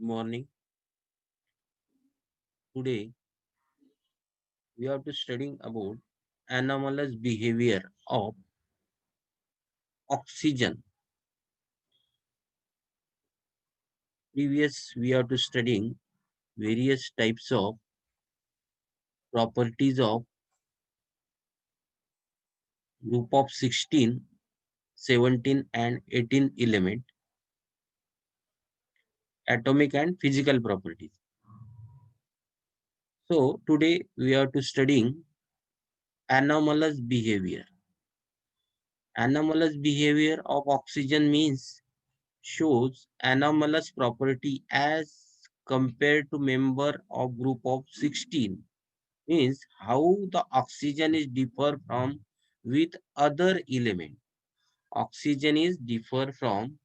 Morning. Today we are to studying about anomalous behavior of oxygen. Previous we are to studying various types of properties of group of 16, 17 and 18 element, atomic and physical properties. So today we are to studying anomalous behavior. Anomalous behavior of oxygen means shows anomalous property as compared to member of group of 16, means how the oxygen is differ from with other element. Oxygen is different from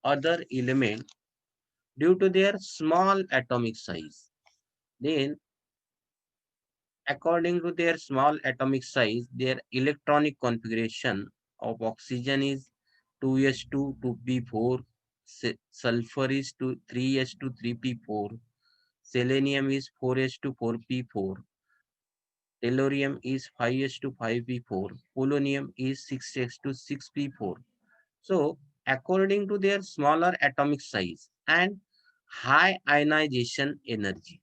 other element due to their small atomic size. Then according to their small atomic size, their electronic configuration of oxygen is 2s2 2p4, sulfur is 3s2 3p4, selenium is 4s2 4p4, tellurium is 5s2 5p4, polonium is 6s2 6p4. So, according to their smaller atomic size and high ionization energy,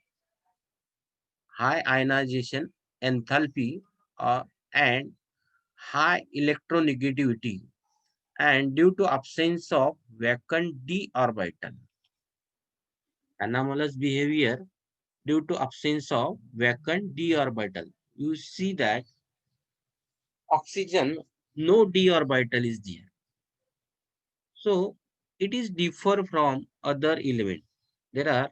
high ionization enthalpy, and high electronegativity, and due to absence of vacant d orbital. Anomalous behavior due to absence of vacant d orbital. You see that oxygen, no d orbital is there. So it is differ from other element. There are,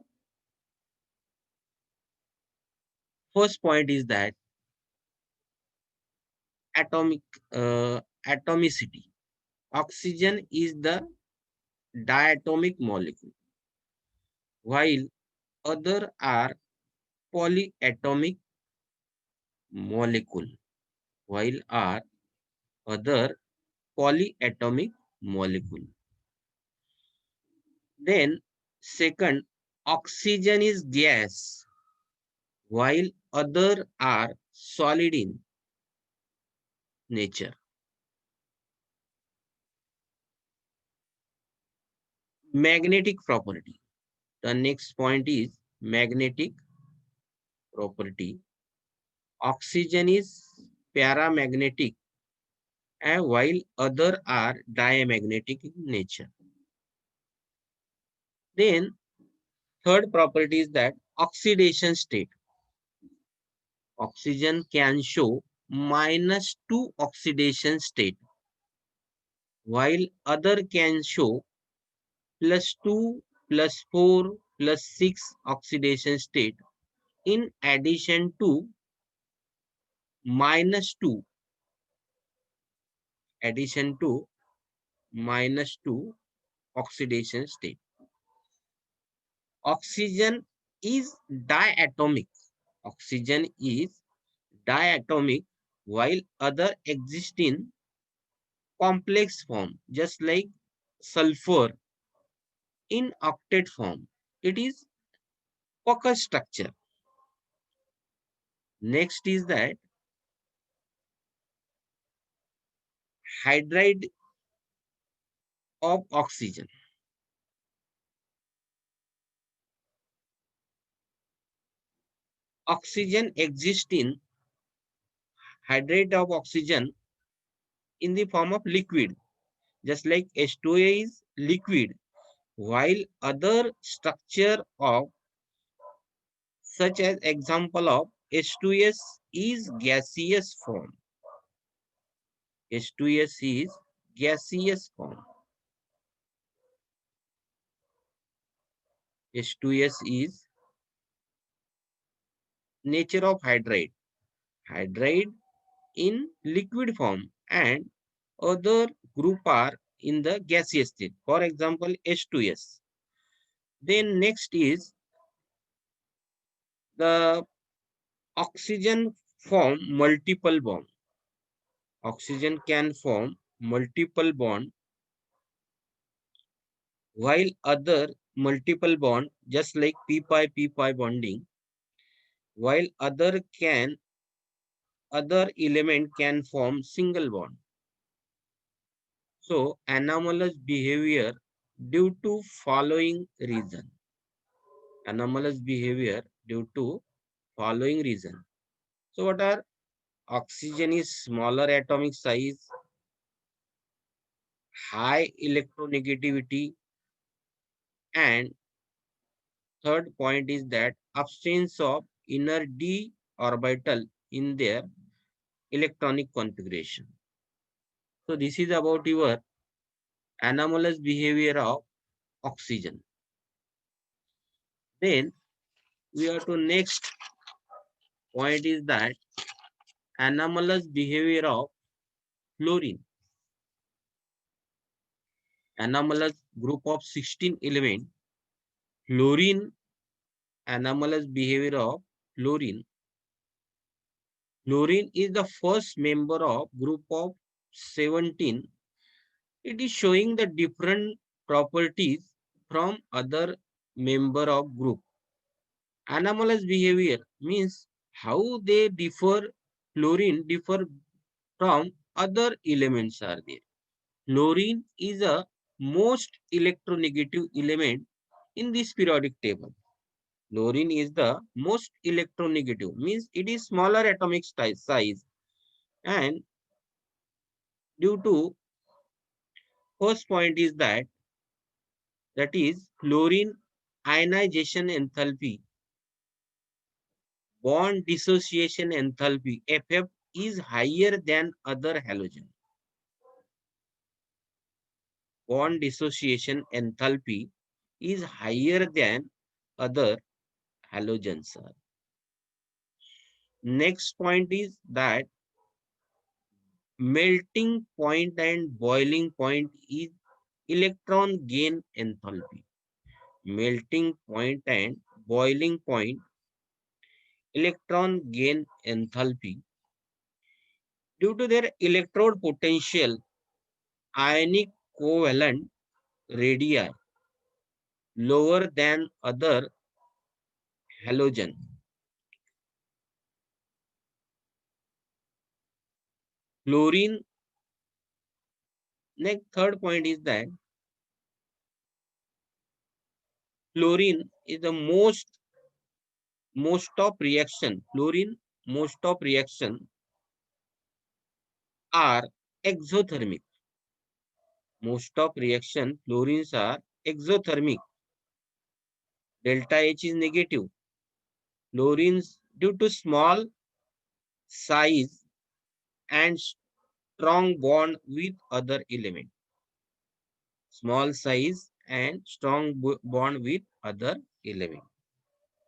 first point is that atomic atomicity. Oxygen is the diatomic molecule, while other are polyatomic molecule, while are other polyatomic molecule. Then second, oxygen is gas, while other are solid in nature. Magnetic property. The next point is magnetic property. Oxygen is paramagnetic, and while other are diamagnetic in nature. Then third property is that oxidation state. Oxygen can show -2 oxidation state, while other can show +2, +4, +6 oxidation state in addition to -2, -2 oxidation state. Oxygen is diatomic. Oxygen is diatomic, while other exist in complex form, just like sulfur in octet form. It is focus structure. Next is that hydride of oxygen. Oxygen exists in hydride of oxygen in the form of liquid, just like H2A is liquid, while other structure of such as example of H2S is gaseous form. H2S is gaseous form. H2S is nature of hydride. Hydride in liquid form and other group are in the gaseous state. For example, H2S. Then next is the oxygen form multiple bond. Oxygen can form multiple bond while other multiple bond, just like p-pi bonding, while other element can form single bond. So anomalous behavior due to following reason. Anomalous behavior due to following reason. So what are oxygen is smaller atomic size, high electronegativity, and third point is that absence of inner d orbital in their electronic configuration. So this is about your anomalous behavior of oxygen. Then we are to next point is that anomalous behavior of fluorine. Anomalous group of 16 element. Fluorine, anomalous behavior of fluorine. Fluorine is the first member of group of 17. It is showing the different properties from other member of group. Anomalous behavior means how they differ, fluorine differ from other elements are there. Fluorine is a most electronegative element in this periodic table. Fluorine is the most electronegative, means it is smaller atomic size, and due to first point is that is fluorine ionization enthalpy, bond dissociation enthalpy FF is higher than other halogen. Bond dissociation enthalpy is higher than other halogens. Next point is that melting point and boiling point is electron gain enthalpy. Melting point and boiling point electron gain enthalpy due to their electrode potential ionic covalent radii lower than other halogen. Fluorine, next third point is that fluorine is the most of reaction. Fluorine most of reaction are exothermic. Most of reaction fluorines are exothermic. Delta H is negative. Fluorines due to small size and strong bond with other element. Small size and strong bond with other element.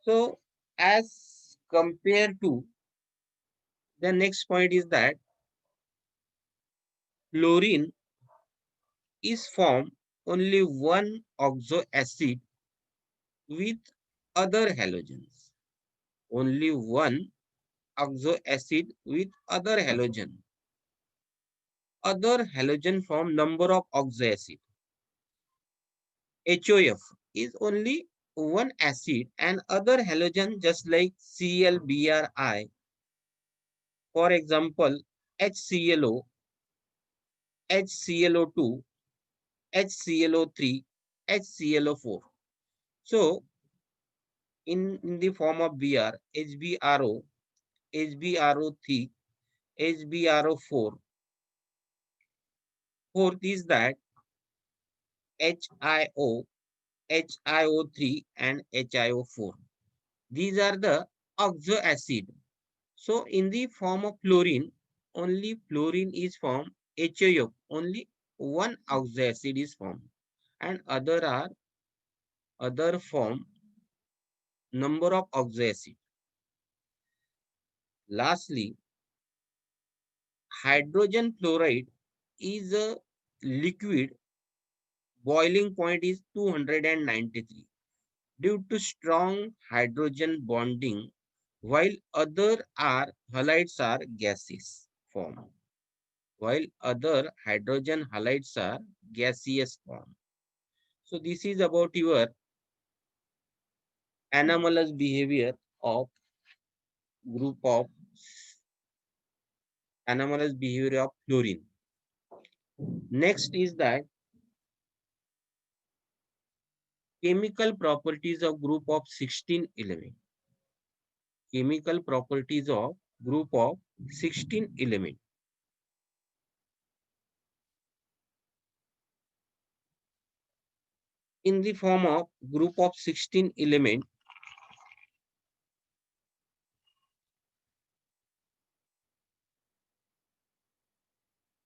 So as compared to the next point is that fluorine is formed only one oxo acid with other halogens. Only one oxo acid with other halogen. Other halogen form number of oxo acid. HOF is only one acid and other halogen just like ClBrI. For example, HClO, HClO2, HClO3, HClO4. So in the form of Br, HBRO, HBRO3, HBRO4. Fourth is that HIO, HIO3 and HIO4. These are the oxo acid. So in the form of fluorine, only fluorine is formed HOF, only one oxo acid is formed, and other form number of oxo acid. Lastly, hydrogen fluoride is a liquid, boiling point is 293 due to strong hydrogen bonding, while other halides are gaseous form. While other hydrogen halides are gaseous form. So this is about your anomalous behavior of group of anomalous behavior of fluorine. Next is that chemical properties of group of 16 element. Chemical properties of group of 16 element. In the form of group of 16 element,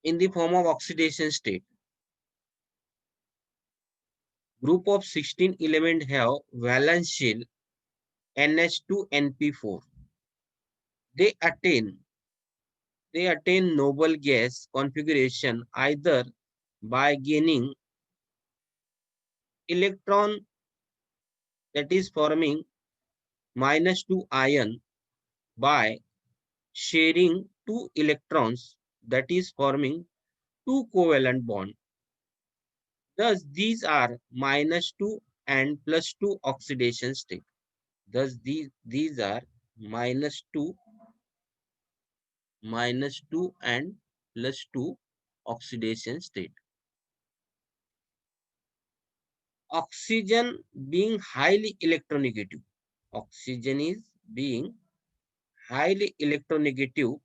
in the form of oxidation state. Group of 16 element have valence shell NH2NP4. They attain noble gas configuration either by gaining electron, that is forming -2 ion, by sharing two electrons, that is forming two covalent bond. Thus these are -2 and +2 oxidation state. Thus these are -2 and +2 oxidation state. Oxygen being highly electronegative. Oxygen is being highly electronegative,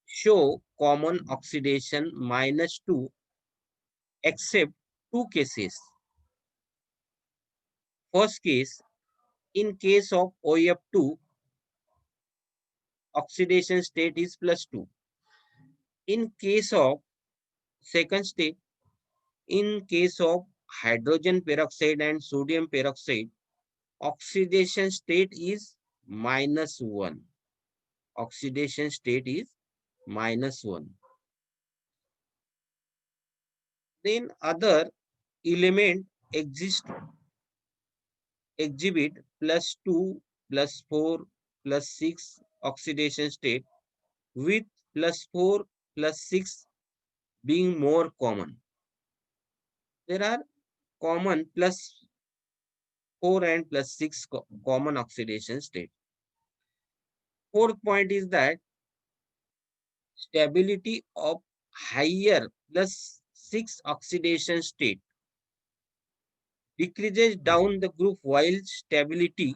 show common oxidation -2 except two cases. First case, in case of OF2, oxidation state is +2. In case of second state, in case of hydrogen peroxide and sodium peroxide, oxidation state is -1. Oxidation state is -1. Then other element exhibit +2, +4, +6 oxidation state, with +4, +6 being more common. There are common +4 and +6 common oxidation state. Fourth point is that stability of higher +6 oxidation state decreases down the group, while stability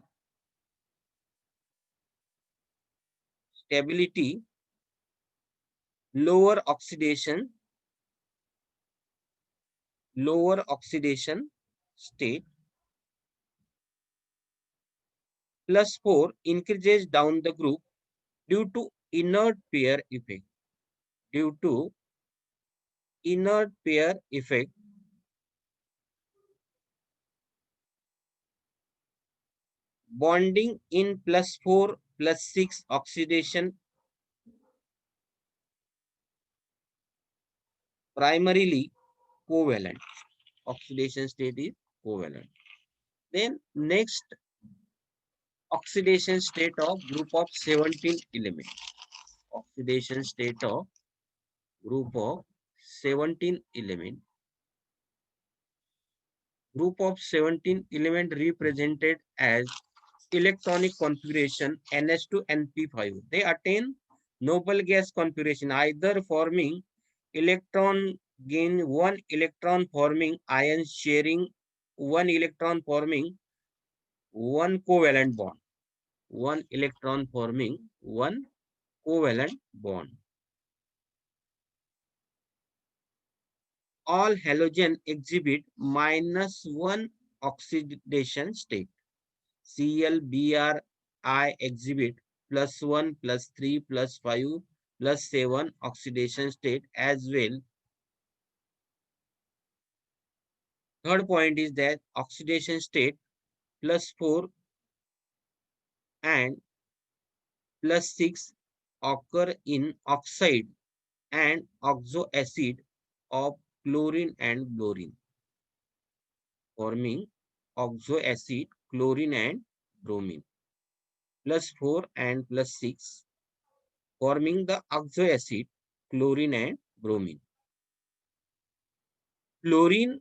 lower oxidation state +4 increases down the group due to inert pair effect. Due to inert pair effect, bonding in +4, +6 oxidation primarily covalent. Oxidation state is covalent. Then next, oxidation state of group of 17 element. Oxidation state of group of 17 element. Group of 17 element represented as electronic configuration NH2NP5. They attain noble gas configuration either forming electron gain one electron forming ion sharing one electron forming one covalent bond. One electron forming one covalent bond. All halogen exhibit -1 oxidation state. Cl, Br, I exhibit +1, +3, +5, +7 oxidation state as well. Third point is that oxidation state +4 and +6 occur in oxide and oxo acid of chlorine and bromine, forming oxo acid, chlorine and bromine. +4 and +6 forming the oxo acid chlorine and bromine. Chlorine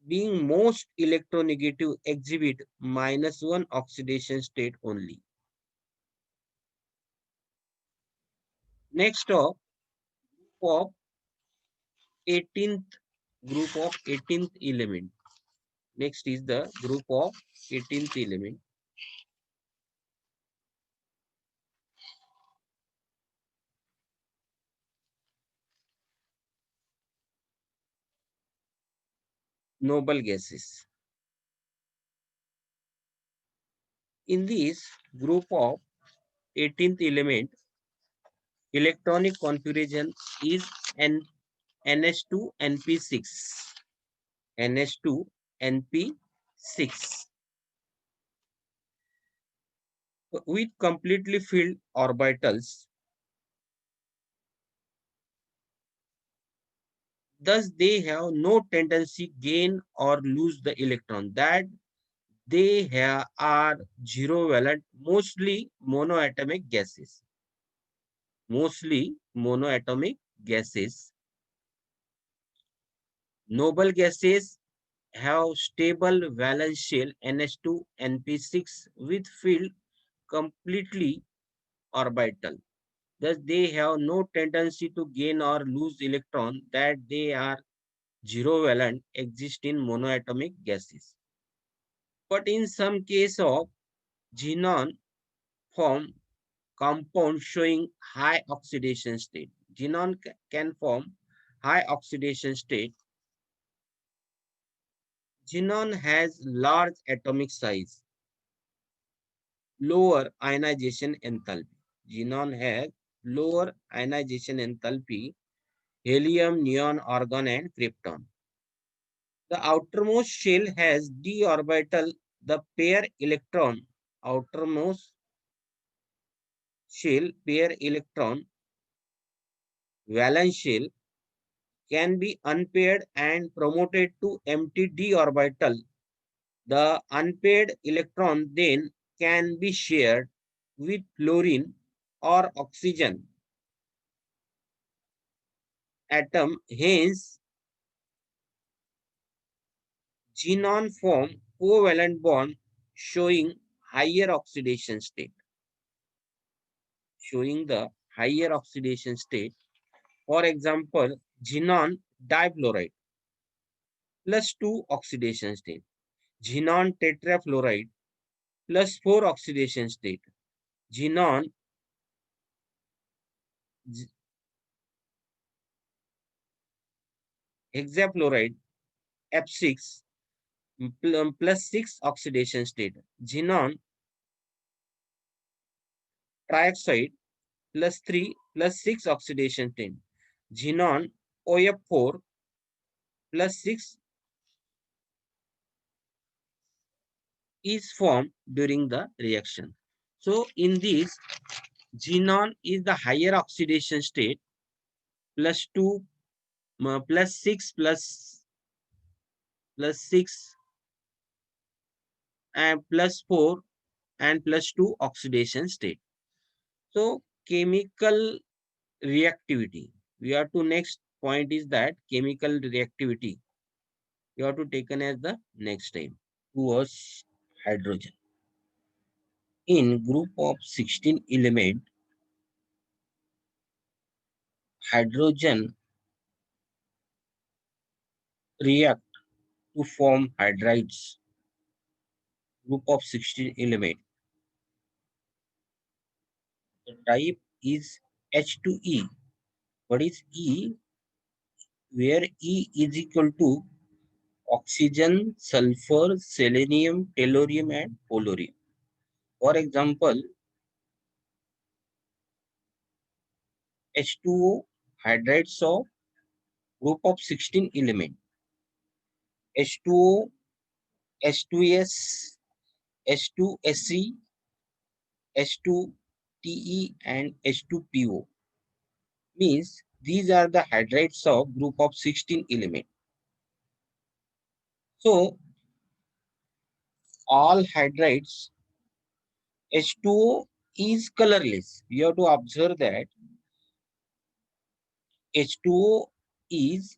being most electronegative exhibit -1 oxidation state only. Next up, of 18th group of 18th element. Next is the group of 18th element. Noble gases. In this group of 18th element, electronic configuration is N NH2 NP6. NH2 NP6 with completely filled orbitals. Thus, they have no tendency gain or lose the electron. That are zero valent, mostly monoatomic gases. Mostly monoatomic gases. Noble gases have stable valence shell NH2 NP6 with filled completely orbital. Thus, they have no tendency to gain or lose electron, that they are zero valent, exist in monoatomic gases. But in some case of xenon form compound showing high oxidation state. Xenon can form high oxidation state. Xenon has large atomic size, lower ionization enthalpy. Xenon has lower ionization enthalpy, helium, neon, argon, and krypton. The outermost shell has d orbital, the pair electron, outermost shell pair electron, valence shell can be unpaired and promoted to empty d orbital. The unpaired electron then can be shared with fluorine or oxygen atom. Hence, xenon form covalent bond showing higher oxidation state. Showing the higher oxidation state. For example, xenon difluoride plus 2 oxidation state. Xenon tetrafluoride plus 4 oxidation state. Xenon hexafluoride F6 plus 6 oxidation state. Xenon trioxide plus 3 plus 6 oxidation state. Xenon OF4 plus 6 is formed during the reaction. So in this, xenon is the higher oxidation state, plus 2 plus 6 plus 6 and plus 4 and plus 2 oxidation state. So chemical reactivity. We have to next point is that chemical reactivity. You have to taken as the next time towards hydrogen. In group of 16 element, hydrogen react to form hydrides. Group of 16 element. The type is H2E. What is E? Where E is equal to oxygen, sulfur, selenium, tellurium, and polonium. For example, H2O hydrides of group of 16 element. H2O, H2S, H2SE, H2TE, and H2PO. Means these are the hydrides of group of 16 element. So all hydrides H2O is colorless. You have to observe that H2O is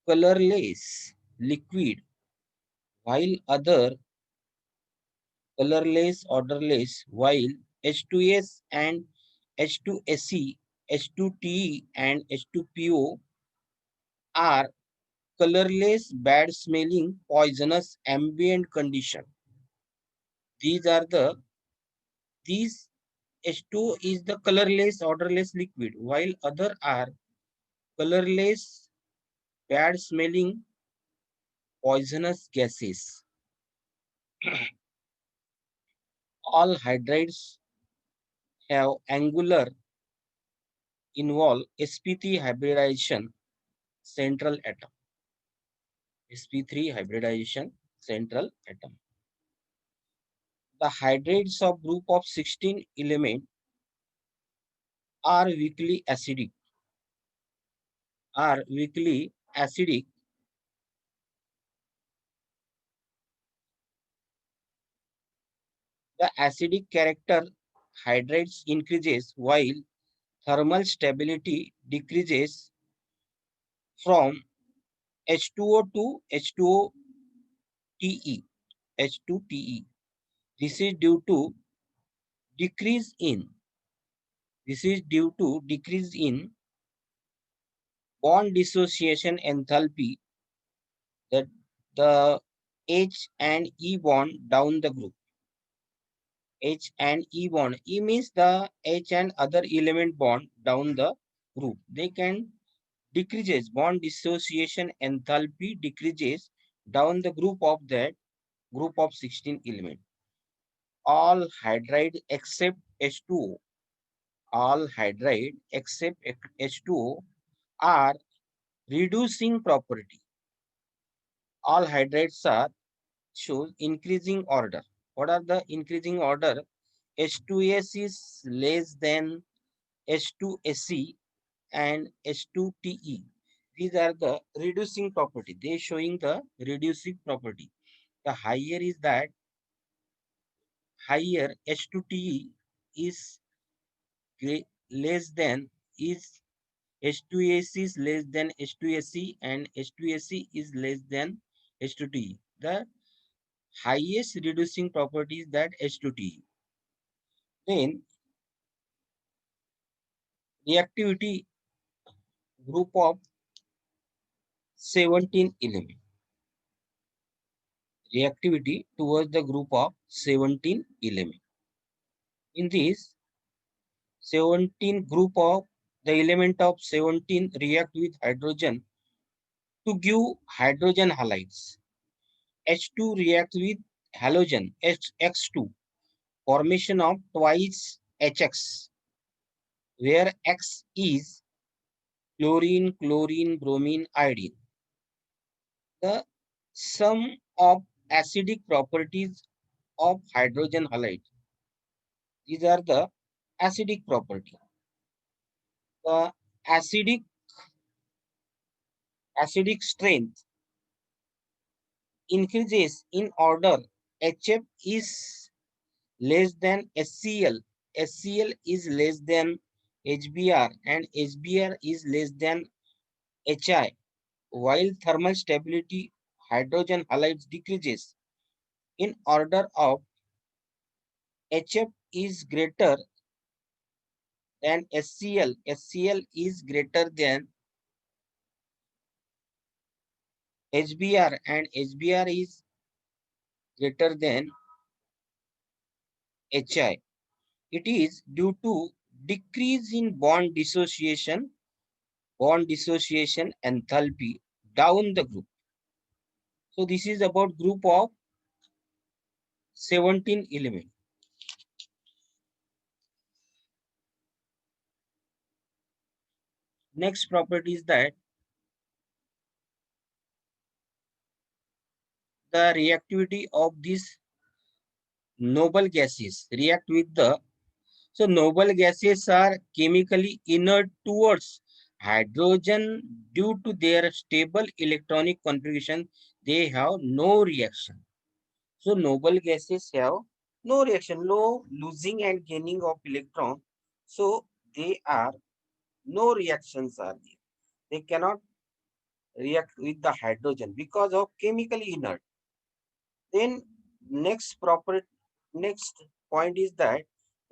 colorless liquid, while other colorless, odorless, while H2S and H2SE, H2TE and H2PO are colorless, bad smelling, poisonous ambient condition. These are the these H2O is the colorless, odorless liquid, while other are colorless, bad smelling, poisonous gases. All hydrides have angular involve sp3 hybridization central atom. sp3 hybridization central atom. The hydrides of group of 16 element are weakly acidic. Are weakly acidic. The acidic character hydrides increases while thermal stability decreases from H2O to H2OTE. H2TE. This is due to decrease in this is due to decrease in bond dissociation enthalpy, that the H and E bond down the group. H and E bond. E means the H and other element bond down the group. They can decreases bond dissociation enthalpy decreases down the group of that group of 16 element. All hydride except H2O. All hydride except H2O are reducing property. All hydrides are shows increasing order. What are the increasing order? H2S is less than H2SE and H2TE. These are the reducing property. They showing the reducing property. The higher is that higher H2TE is less than is H2S is less than H2SE and H2SE is less than H2TE. The highest reducing property is that H2TE. Then reactivity group of 17 element. Reactivity towards the group of 17 element. In this 17 group of the element of 17 react with hydrogen to give hydrogen halides. H2 reacts with halogen X2, formation of twice HX, where X is chlorine, chlorine, bromine, iodine. The sum of acidic properties of hydrogen halide. These are the acidic property. The acidic strength increases in order HF is less than HCl. HCl is less than HBr and HBr is less than HI. While thermal stability hydrogen halides decreases in order of HF is greater than HCl. HCl is greater than HBr and HBr is greater than HI. It is due to decrease in bond dissociation enthalpy down the group. So this is about group of 17 element. Next property is that the reactivity of these noble gases react with the noble gases are chemically inert towards hydrogen due to their stable electronic configuration. They have no reaction. So noble gases have no reaction, no losing and gaining of electron. So they are no reactions are there. They cannot react with the hydrogen because of chemically inert. Then next proper next point is that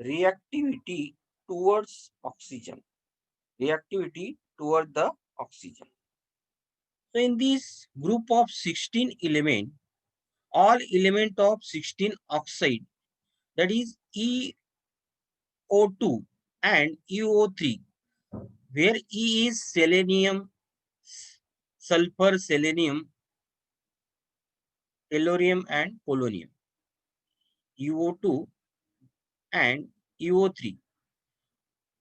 reactivity towards oxygen. Reactivity toward the oxygen. So in this group of 16 element, all element of 16 oxide, that is EO2 and EO3, where E is selenium, sulfur, selenium, tellurium and polonium. EO2 and EO3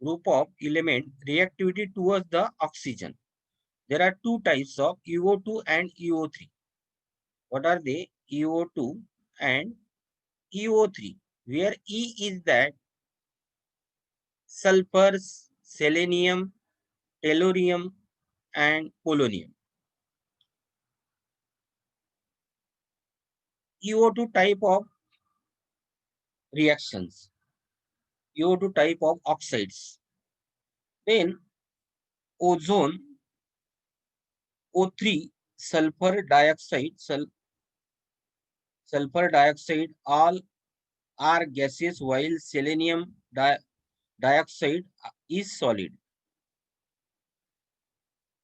group of element reactivity towards the oxygen. There are two types of EO2 and EO3. What are they? EO2 and EO3, where E is that sulfur, selenium, tellurium, and polonium. EO2 type of reactions, EO2 type of oxides. Then ozone, O3, sulfur dioxide, sulfur dioxide, all are gases while selenium dioxide is solid.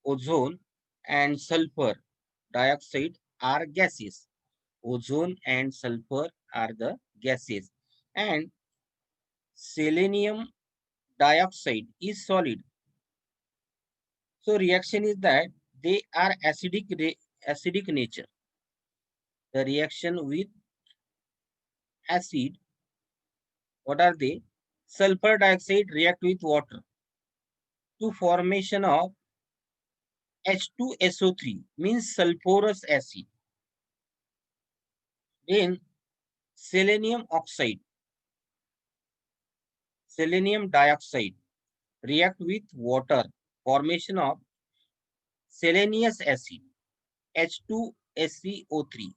Ozone and sulfur dioxide are gases. Ozone and sulfur are the gases. And selenium dioxide is solid. So reaction is that they are acidic nature. The reaction with acid, what are they? Sulfur dioxide react with water to formation of H2SO3, means sulfurous acid. Then selenium oxide, selenium dioxide react with water, formation of selenious acid, H2SeO3.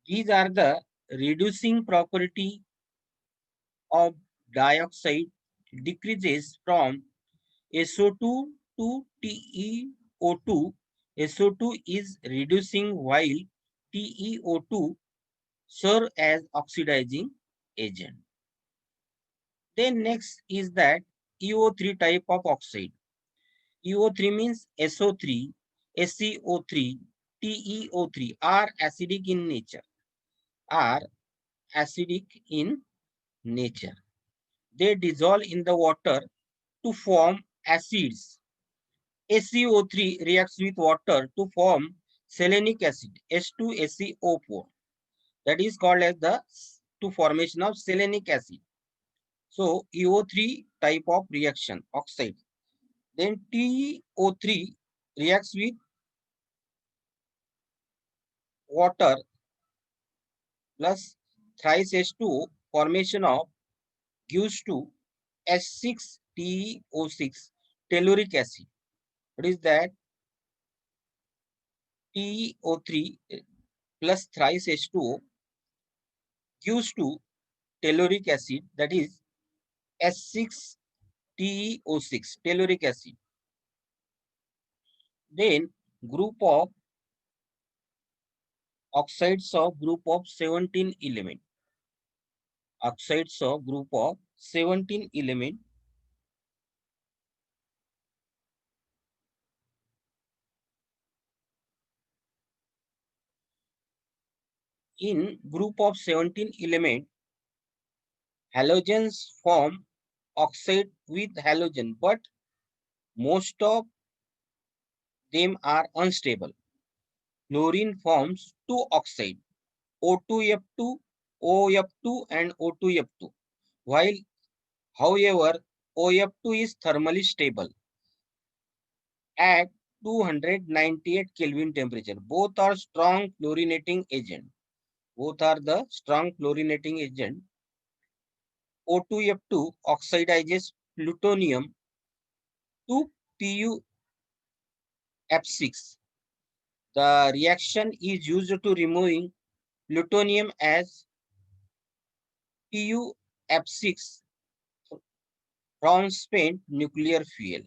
These are the reducing property of dioxide decreases from SO2 to TeO2. SO2 is reducing while TeO2 serve as oxidizing agent. Then next is that EO3 type of oxide. EO3 means SO3, SeO3, TeO3 are acidic in nature. Are acidic in nature. They dissolve in the water to form acids. SeO3 reacts with water to form selenic acid, H2SeO4. That is called as the to formation of selenic acid. So EO3 type of reaction, oxide. Then TO3 reacts with water plus thrice H2O, formation of gives to H6TO6 telluric acid. What is that? TO3 plus thrice H2O gives to telluric acid, that is H6TO6 telluric acid. Then group of oxides of group of 17 element. Oxides of group of 17 element. In group of 17 element, halogens form oxide with halogen, but most of them are unstable. Fluorine forms two oxide, O2F2, OF2 and O2F2. While, however, OF2 is thermally stable at 298 Kelvin temperature. Both are strong fluorinating agent. Both are the strong fluorinating agent. O2F2 oxidizes plutonium to PuF6. The reaction is used to removing plutonium as PuF6 from spent nuclear fuel.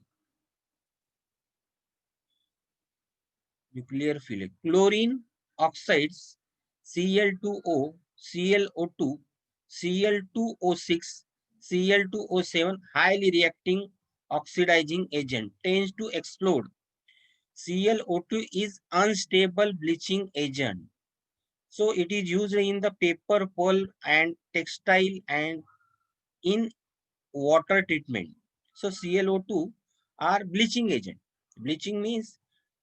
Chlorine oxides Cl2O, ClO2, Cl2O6, Cl2O7, highly reacting oxidizing agent, tends to explode. ClO2 is unstable bleaching agent. So it is used in the paper, pulp and textile and in water treatment. So ClO2 are bleaching agent. Bleaching means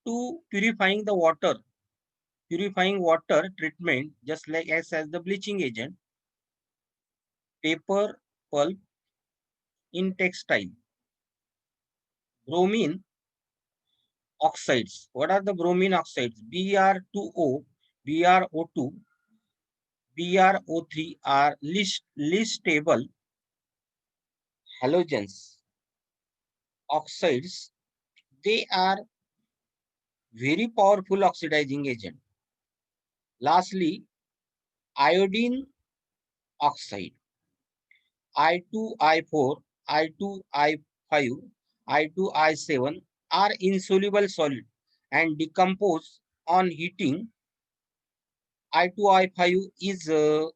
to purifying water treatment, just like as the bleaching agent, paper, pulp, in textile. Bromine oxides. What are the bromine oxides? Br2O, BrO2, BrO3 are least stable halogens oxides. They are very powerful oxidizing agent. Lastly, iodine oxide, I2, I4, I2, I5, I2, I7 are insoluble solid and decompose on heating. I2, I5 is a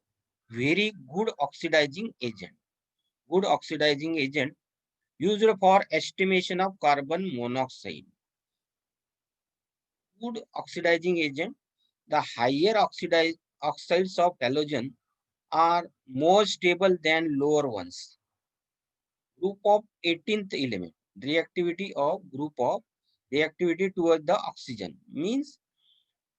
very good oxidizing agent. Good oxidizing agent used for estimation of carbon monoxide. Good oxidizing agent, the higher oxides of halogen are more stable than lower ones. Group of 18th element, reactivity towards the oxygen means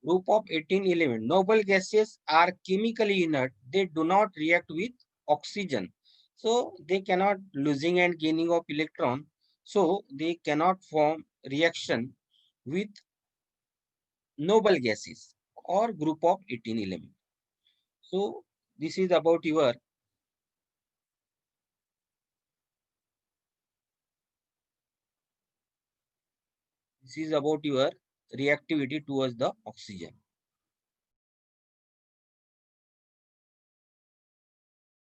group of 18 element. Noble gases are chemically inert. They do not react with oxygen. So they cannot losing and gaining of electron. So they cannot form reaction with noble gases or group of 18 element. So this is about your reactivity towards the oxygen.